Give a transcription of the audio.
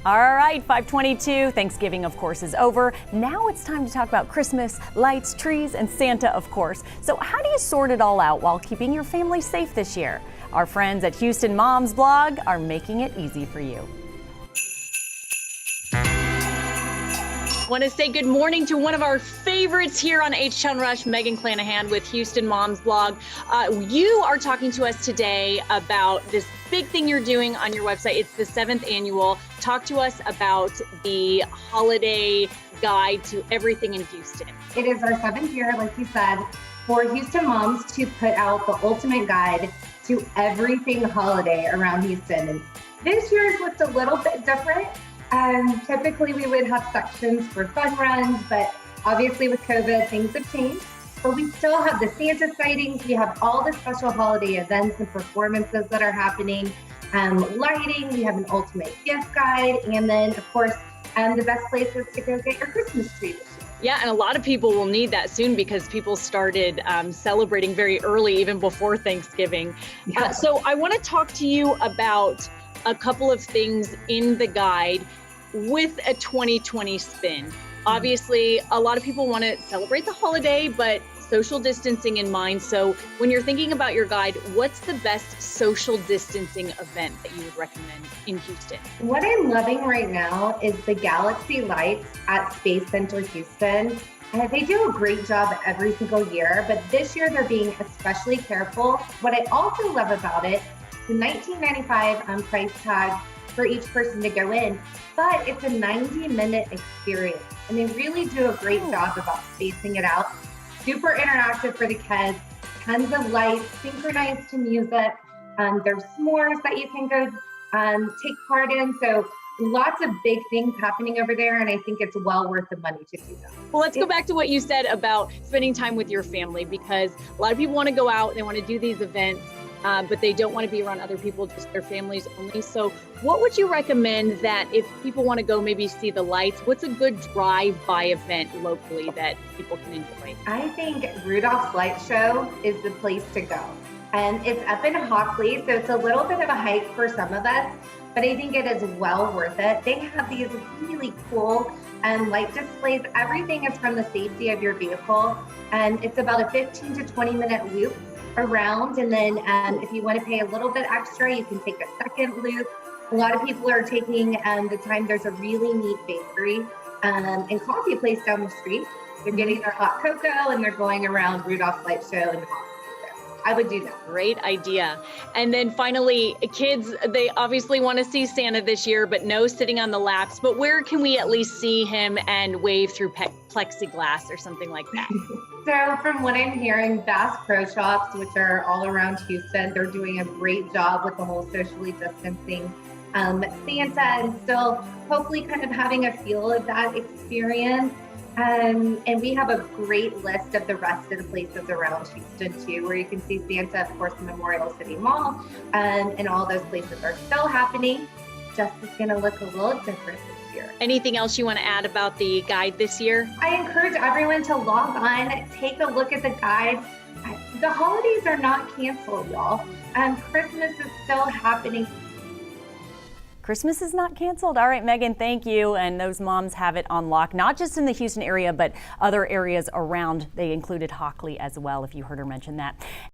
All right, 522. Thanksgiving, of course, is over. Now it's time to talk about Christmas, lights, trees, and Santa, of course. So how do you sort it all out while keeping your family safe this year? Our friends at Houston Mom's blog are making it easy for you. Want to say good morning to one of our favorites here on H-Town Rush, Megan Clanahan with Houston Mom's blog. You are talking to us today about this big thing you're doing on your website. It's the 7th annual. Talk to us about the holiday guide to everything in Houston. It is our 7th year, like you said, for Houston Moms to put out the ultimate guide to everything holiday around Houston. And this year's looked a little bit different. Typically we would have sections for fun runs, but obviously with COVID, things have changed. But we still have the Santa sightings. We have all the special holiday events and performances that are happening. Lighting, we have an ultimate gift guide, and then of course, the best places to go get your Christmas tree this year. Yeah, and a lot of people will need that soon because people started celebrating very early, even before Thanksgiving. Yeah. So I want to talk to you about a couple of things in the guide with a 2020 spin. Obviously, a lot of people want to celebrate the holiday, but social distancing in mind. So when you're thinking about your guide, what's the best social distancing event that you would recommend in Houston? What I'm loving right now is the Galaxy Lights at Space Center Houston. They do a great job every single year, but this year they're being especially careful. What I also love about it, the $19.95 price tag for each person to go in, but it's a 90-minute experience. And they really do a great job about spacing it out. Super interactive for the kids, tons of lights, synchronized to music. There's s'mores that you can go take part in. So lots of big things happening over there, and I think it's well worth the money to do that. Well, let's go back to what you said about spending time with your family, because a lot of people want to go out, they want to do these events, but they don't want to be around other people, just their families only. So what would you recommend that if people want to go maybe see the lights, what's a good drive-by event locally that people can enjoy? I think Rudolph's Light Show is the place to go. And it's up in Hockley, so it's a little bit of a hike for some of us, but I think it is well worth it. They have these really cool light displays. Everything is from the safety of your vehicle, and it's about a 15 to 20 minute loop around. And then if you want to pay a little bit extra, you can take a second loop. A lot of people are taking the time. There's a really neat bakery and coffee place down the street. They're getting their hot cocoa and they're going around Rudolph's Light Show and Hockley. I would do that. Great idea. And then finally, kids, they obviously want to see Santa this year, but no sitting on the laps. But where can we at least see him and wave through plexiglass or something like that? So from what I'm hearing, Bass Pro Shops, which are all around Houston, they're doing a great job with the whole socially distancing Santa, and still hopefully kind of having a feel of that experience. And we have a great list of the rest of the places around Houston too, where you can see Santa, of course, Memorial City Mall, and all those places are still happening. Just is going to look a little different this year. Anything else you want to add about the guide this year? I encourage everyone to log on, take a look at the guide. The holidays are not canceled, y'all. Christmas is still happening. Christmas is not canceled. All right, Megan, thank you. And those moms have it on lock, not just in the Houston area, but other areas around. They included Hockley as well, if you heard her mention that.